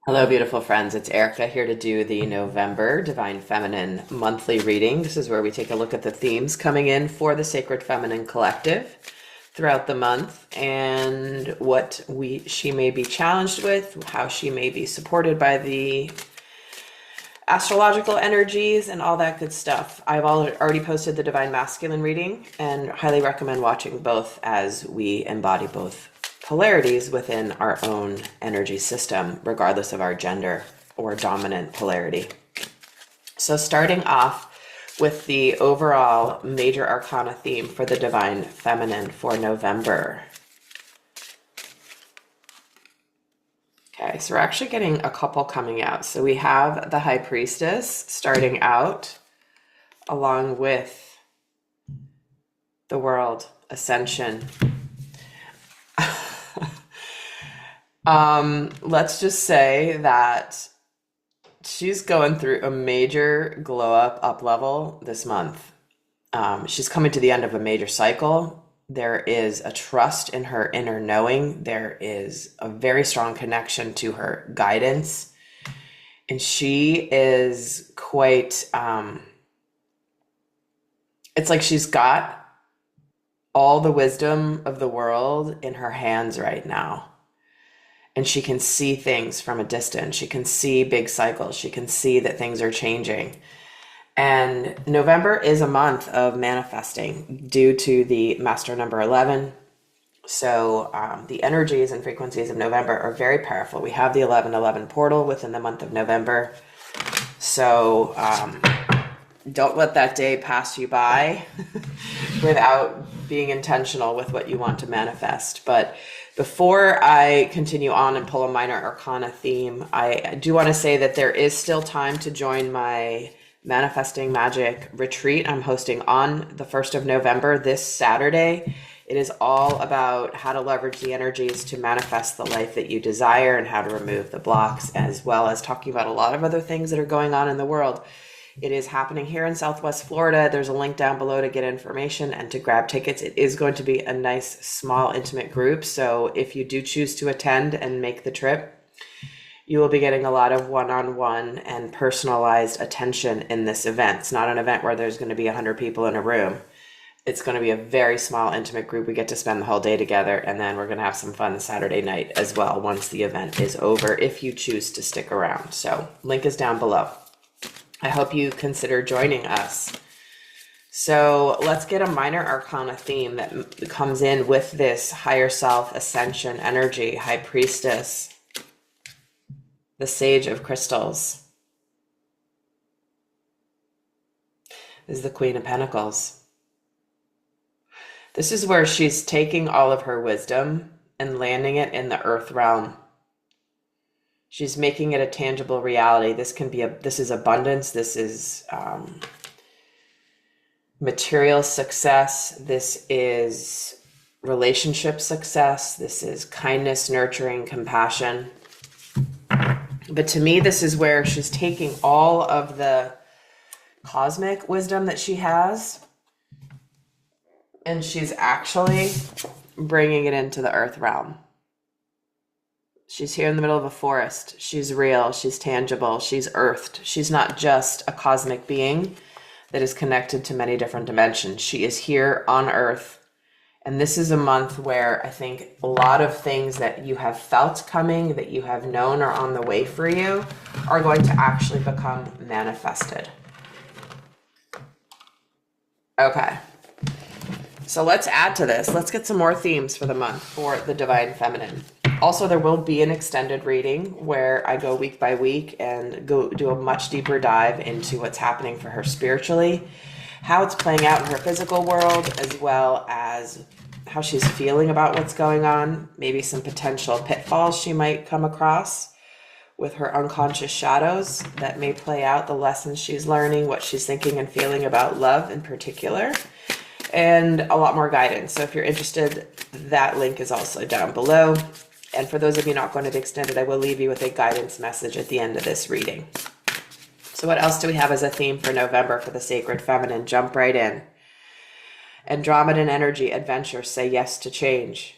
Hello, beautiful friends. It's Erica here to do the November Divine Feminine monthly reading. This is where we take a look at the themes coming in for the Sacred Feminine Collective throughout the month and what she may be challenged with, how she may be supported by the astrological energies and all that good stuff. I've already posted the Divine Masculine reading and highly recommend watching both as we embody both polarities within our own energy system, regardless of our gender or dominant polarity. So starting off with the overall major arcana theme for the Divine Feminine for November. Okay, so we're actually getting a couple coming out. So we have the High Priestess starting out, along with the World Ascension. Let's just say that she's going through a major glow up level this month. She's coming to the end of a major cycle. There is a trust in her inner knowing. There is a very strong connection to her guidance. And she is quite, it's like she's got all the wisdom of the world in her hands right now. And she can see things from a distance. She can see big cycles. She can see that things are changing. And November is a month of manifesting due to the master number 11. So the energies and frequencies of November are very powerful. We have the 1111 portal within the month of November. So don't let that day pass you by without being intentional with what you want to manifest. But before I continue on and pull a minor arcana theme, I do want to say that there is still time to join my Manifesting Magic retreat I'm hosting on the 1st of November, this Saturday. It is all about how to leverage the energies to manifest the life that you desire and how to remove the blocks, as well as talking about a lot of other things that are going on in the world. It is happening here in Southwest Florida. There's a link down below to get information and to grab tickets. It is going to be a nice, small, intimate group. So if you do choose to attend and make the trip, you will be getting a lot of one-on-one and personalized attention in this event. It's not an event where there's going to be 100 people in a room. It's going to be a very small, intimate group. We get to spend the whole day together, and then we're going to have some fun Saturday night as well once the event is over, if you choose to stick around. So link is down below. I hope you consider joining us. So let's get a minor arcana theme that comes in with this higher self ascension energy. High Priestess, the Sage of Crystals. This is the Queen of Pentacles. This is where she's taking all of her wisdom and landing it in the earth realm. She's making it a tangible reality. This is abundance. This is material success. This is relationship success. This is kindness, nurturing, compassion. But to me, this is where she's taking all of the cosmic wisdom that she has, and she's actually bringing it into the earth realm. She's here in the middle of a forest. She's real. She's tangible. She's earthed. She's not just a cosmic being that is connected to many different dimensions. She is here on earth. And this is a month where I think a lot of things that you have felt coming, that you have known are on the way for you, are going to actually become manifested. Okay. So let's add to this. Let's get some more themes for the month for the Divine Feminine. Also, there will be an extended reading where I go week by week and go do a much deeper dive into what's happening for her spiritually, how it's playing out in her physical world, as well as how she's feeling about what's going on, maybe some potential pitfalls she might come across with her unconscious shadows that may play out, the lessons she's learning, what she's thinking and feeling about love in particular, and a lot more guidance. So if you're interested, that link is also down below. And for those of you not going to be extended, I will leave you with a guidance message at the end of this reading. So what else do we have as a theme for November for the Sacred Feminine? Jump right in. Andromedan energy, adventure, say yes to change.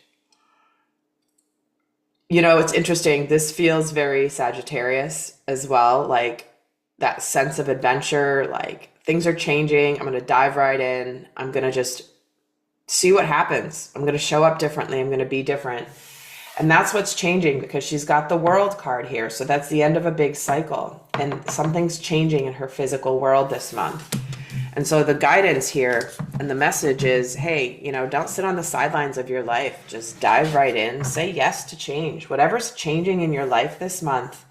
You know, it's interesting. This feels very Sagittarius as well, like that sense of adventure, like things are changing. I'm going to dive right in. I'm going to just see what happens. I'm going to show up differently. I'm going to be different. And that's what's changing because she's got the world card here. So that's the end of a big cycle. And something's changing in her physical world this month. And so the guidance here and the message is, hey, you know, don't sit on the sidelines of your life. Just dive right in. Say yes to change. Whatever's changing in your life this month,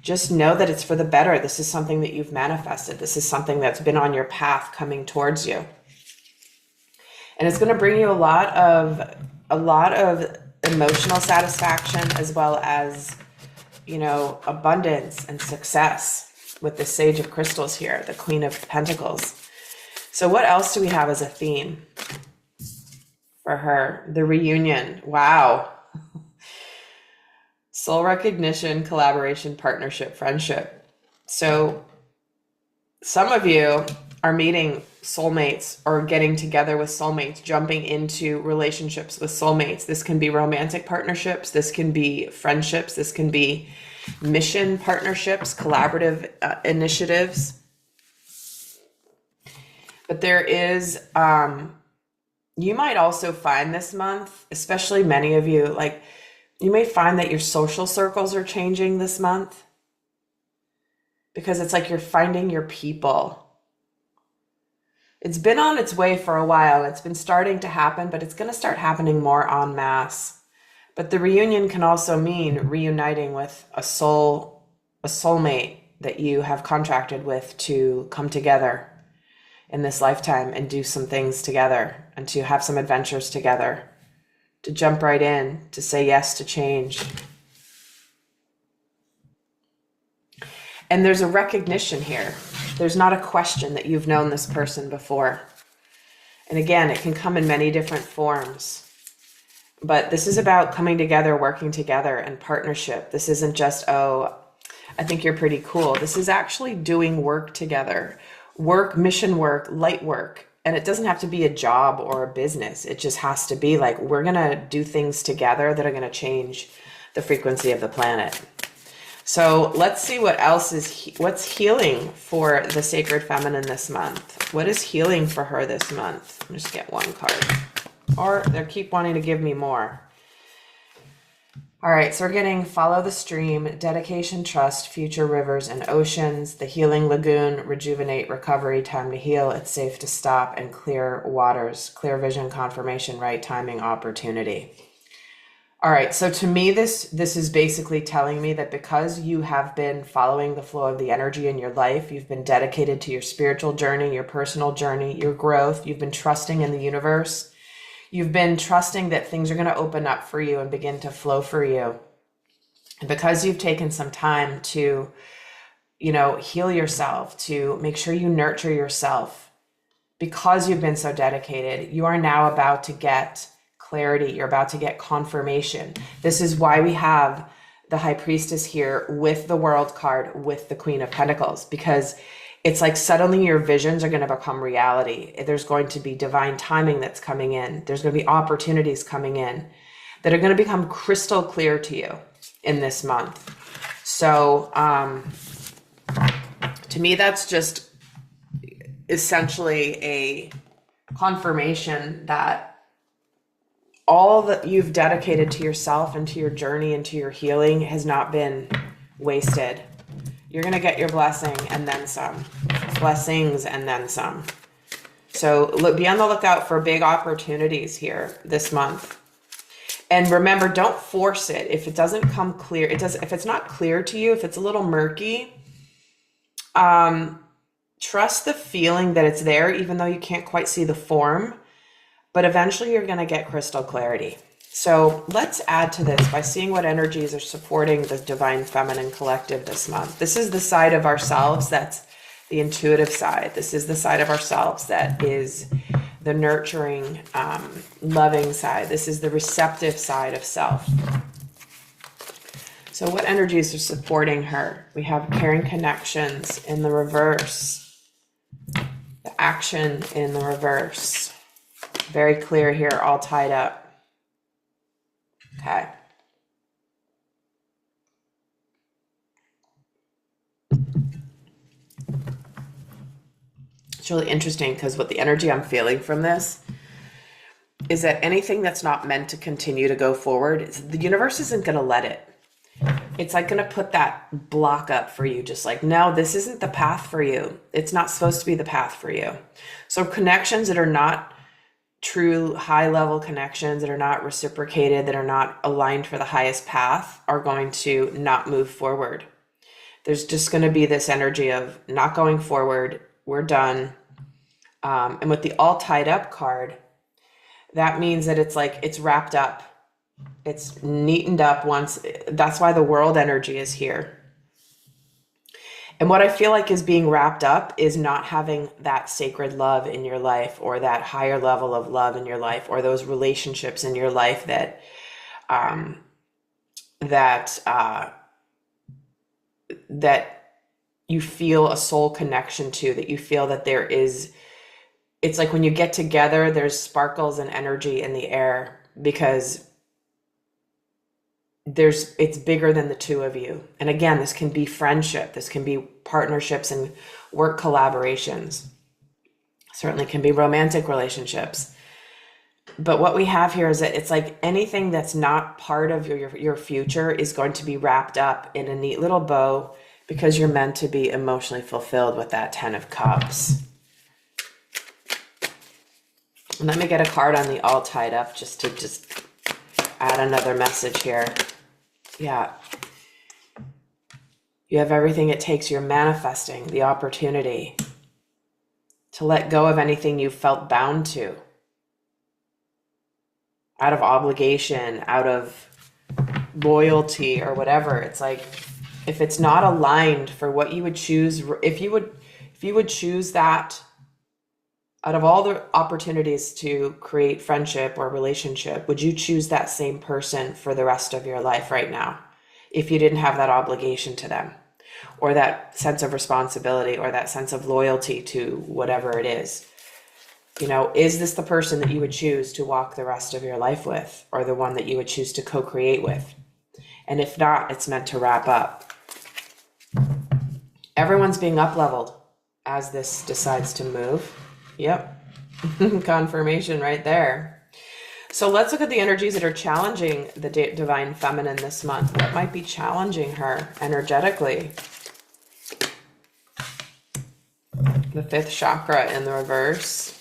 just know that it's for the better. This is something that you've manifested. This is something that's been on your path coming towards you. And it's going to bring you a lot of emotional satisfaction as well as, you know, abundance and success with the Sage of Crystals here, the Queen of Pentacles. So what else do we have as a theme for her? The reunion. Wow. Soul recognition, collaboration, partnership, friendship. So some of you are meeting soulmates or getting together with soulmates, jumping into relationships with soulmates. This can be romantic partnerships. This can be friendships. This can be mission partnerships, collaborative initiatives. But there is, you might also find this month, especially many of you, like you may find that your social circles are changing this month because it's like you're finding your people. It's been on its way for a while. It's been starting to happen, but it's going to start happening more en masse. But the reunion can also mean reuniting with a soulmate that you have contracted with to come together in this lifetime and do some things together and to have some adventures together, to jump right in, to say yes to change. And there's a recognition here. There's not a question that you've known this person before. And again, it can come in many different forms. But this is about coming together, working together, and partnership. This isn't just, oh, I think you're pretty cool. This is actually doing work together. Work, mission work, light work. And it doesn't have to be a job or a business. It just has to be like, we're going to do things together that are going to change the frequency of the planet. So let's see what else is, what's healing for the Sacred Feminine this month. What is healing for her this month? Let me just get one card. Or they keep wanting to give me more. All right, so we're getting follow the stream, dedication, trust, future rivers and oceans, the healing lagoon, rejuvenate, recovery, time to heal, it's safe to stop, and clear waters, clear vision, confirmation, right timing, opportunity. All right, so to me, this is basically telling me that because you have been following the flow of the energy in your life, you've been dedicated to your spiritual journey, your personal journey, your growth, you've been trusting in the universe, you've been trusting that things are going to open up for you and begin to flow for you. And because you've taken some time to, you know, heal yourself, to make sure you nurture yourself, because you've been so dedicated, you are now about to get clarity. You're about to get confirmation. This is why we have the High Priestess here with the World card, with the Queen of Pentacles, because it's like suddenly your visions are going to become reality. There's going to be divine timing that's coming in. There's going to be opportunities coming in that are going to become crystal clear to you in this month. So to me, that's just essentially a confirmation that all that you've dedicated to yourself and to your journey and to your healing has not been wasted. You're going to get your blessing and then some. Blessings and then some. So be on the lookout for big opportunities here this month. And remember, don't force it. If it doesn't come clear, if it's not clear to you, if it's a little murky, trust the feeling that it's there, even though you can't quite see the form. But eventually you're going to get crystal clarity. So let's add to this by seeing what energies are supporting the Divine Feminine Collective this month. This is the side of ourselves that's the intuitive side. This is the side of ourselves that is the nurturing, loving side. This is the receptive side of self. So what energies are supporting her? We have caring connections in the reverse. The action in the reverse. Very clear here, all tied up. Okay. It's really interesting because what the energy I'm feeling from this is that anything that's not meant to continue to go forward, the universe isn't going to let it. It's like going to put that block up for you, just like, no, this isn't the path for you. It's not supposed to be the path for you. So connections that are not true high level connections, that are not reciprocated, that are not aligned for the highest path, are going to not move forward. There's just going to be this energy of not going forward. We're done. And with the all tied up card, that means that it's like it's wrapped up. It's neatened up once. That's why the world energy is here. And what I feel like is being wrapped up is not having that sacred love in your life, or that higher level of love in your life, or those relationships in your life that that you feel a soul connection to, that you feel that there is. It's like when you get together, there's sparkles and energy in the air, because it's bigger than the two of you. And again, this can be friendship, this can be partnerships and work collaborations, certainly can be romantic relationships. But what we have here is that it's like anything that's not part of your future is going to be wrapped up in a neat little bow, because you're meant to be emotionally fulfilled with that 10 of Cups. And let me get a card on the all tied up just to add another message here. Yeah. You have everything it takes. You're manifesting the opportunity to let go of anything you felt bound to, out of obligation, out of loyalty, or whatever. It's like, if it's not aligned for what you would choose, if you would choose that out of all the opportunities to create friendship or relationship, would you choose that same person for the rest of your life right now, if you didn't have that obligation to them, or that sense of responsibility, or that sense of loyalty to whatever it is? You know, is this the person that you would choose to walk the rest of your life with, or the one that you would choose to co-create with? And if not, it's meant to wrap up. Everyone's being up-leveled as this decides to move. Yep. Confirmation right there. So let's look at the energies that are challenging the divine feminine this month. What might be challenging her energetically? The 5th chakra in the reverse.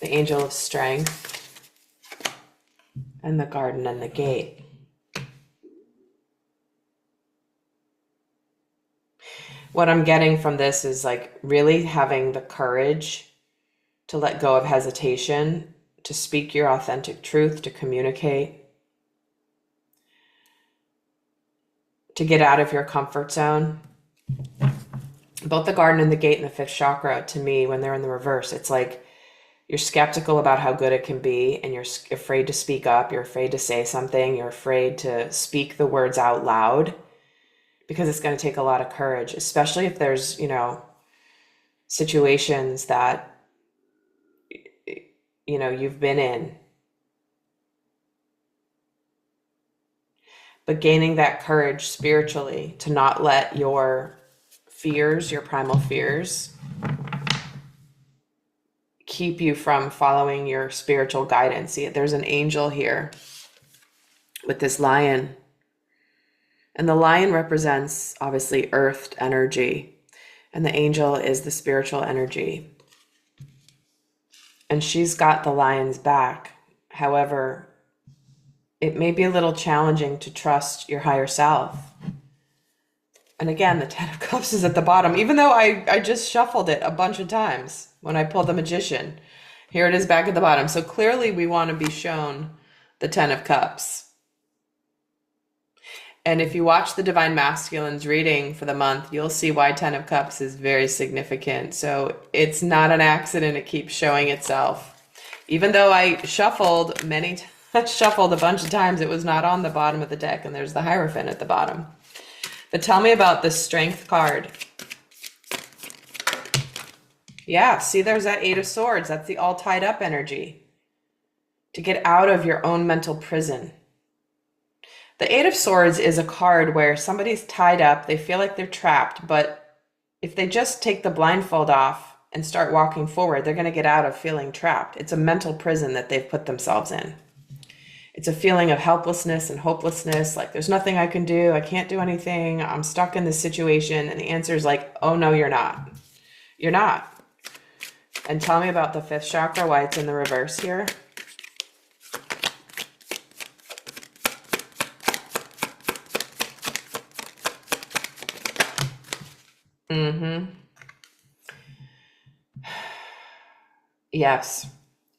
The angel of strength. And the garden and the gate. What I'm getting from this is like really having the courage to let go of hesitation, to speak your authentic truth, to communicate, to get out of your comfort zone. Both the garden and the gate and the 5th chakra, to me, when they're in the reverse, it's like you're skeptical about how good it can be, and you're afraid to speak up, you're afraid to say something, you're afraid to speak the words out loud, because it's going to take a lot of courage, especially if there's, you know, situations that, you know, you've been in. But gaining that courage spiritually to not let your fears, your primal fears, keep you from following your spiritual guidance. See, there's an angel here with this lion. And the lion represents, obviously, earthed energy. And the angel is the spiritual energy. And she's got the lion's back. However, it may be a little challenging to trust your higher self. And again, the 10 of Cups is at the bottom, even though I just shuffled it a bunch of times when I pulled the Magician. Here it is back at the bottom. So clearly we want to be shown the 10 of Cups. And if you watch the Divine Masculines reading for the month, you'll see why 10 of Cups is very significant. So it's not an accident. It keeps showing itself. Even though I shuffled shuffled a bunch of times, it was not on the bottom of the deck. And there's the Hierophant at the bottom. But tell me about the Strength card. Yeah, see, there's that 8 of Swords. That's the all tied up energy. To get out of your own mental prison. The Eight of Swords is a card where somebody's tied up, they feel like they're trapped, but if they just take the blindfold off and start walking forward, they're going to get out of feeling trapped. It's a mental prison that they've put themselves in. It's a feeling of helplessness and hopelessness, like there's nothing I can do, I can't do anything, I'm stuck in this situation. And the answer is like, oh no, you're not. You're not. And tell me about the fifth chakra, why it's in the reverse here. Yes.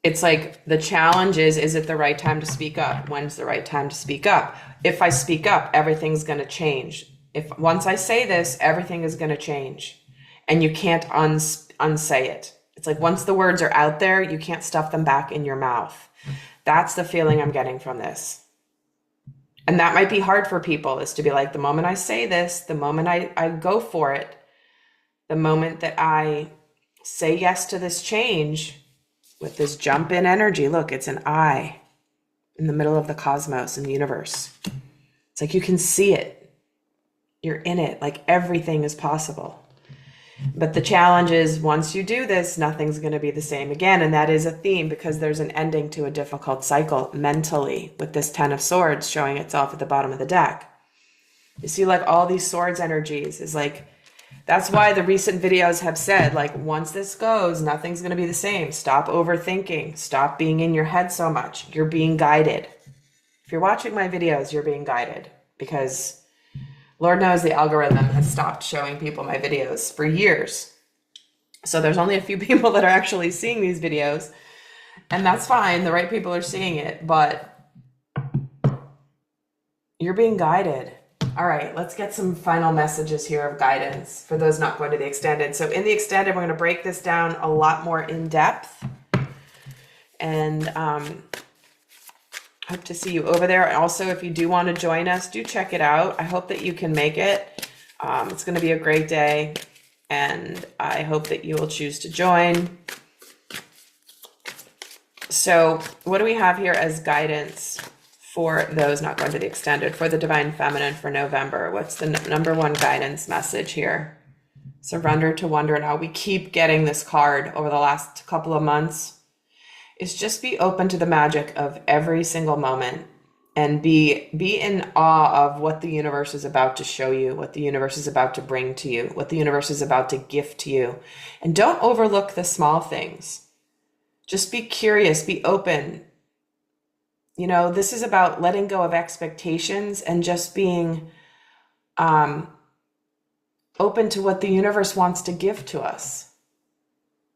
It's like the challenge is it the right time to speak up? When's the right time to speak up? If I speak up, everything's going to change. If once I say this, everything is going to change. And you can't unsay it. It's like once the words are out there, you can't stuff them back in your mouth. That's the feeling I'm getting from this. And that might be hard for people, is to be like, the moment I say this, the moment I go for it, the moment that I say yes to this change with this jump in energy, look, it's an eye in the middle of the cosmos and the universe. It's like you can see it. You're in it, like everything is possible. But the challenge is once you do this, nothing's going to be the same again. And that is a theme because there's an ending to a difficult cycle mentally with this Ten of Swords showing itself at the bottom of the deck. You see, like all these swords energies is like, that's why the recent videos have said, like, once this goes, nothing's going to be the same. Stop overthinking. Stop being in your head so much. You're being guided. If you're watching my videos, you're being guided because Lord knows the algorithm has stopped showing people my videos for years. So there's only a few people that are actually seeing these videos, and that's fine. The right people are seeing it, but you're being guided. All right, let's get some final messages here of guidance for those not going to the extended. So in the extended, we're going to break this down a lot more in depth, and hope to see you over there. And also, if you do want to join us, do check it out. I hope that you can make it. It's going to be a great day, and I hope that you will choose to join. So what do we have here as guidance for those not going to the extended, for the Divine Feminine for November? What's the number one guidance message here? Surrender to wonder. Now we keep getting this card over the last couple of months. Is just be open to the magic of every single moment and be in awe of what the universe is about to show you, what the universe is about to bring to you, what the universe is about to gift to you. And don't overlook the small things. Just be curious, be open. You know, this is about letting go of expectations and just being open to what the universe wants to give to us.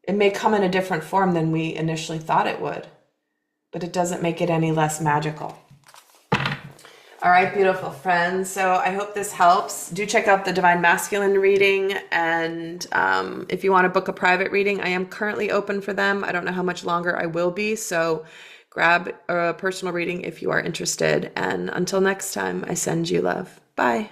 It may come in a different form than we initially thought it would, but it doesn't make it any less magical. All right, beautiful friends. So I hope this helps. Do check out the Divine Masculine reading. And if you want to book a private reading, I am currently open for them. I don't know how much longer I will be. So grab a personal reading if you are interested. And until next time, I send you love. Bye.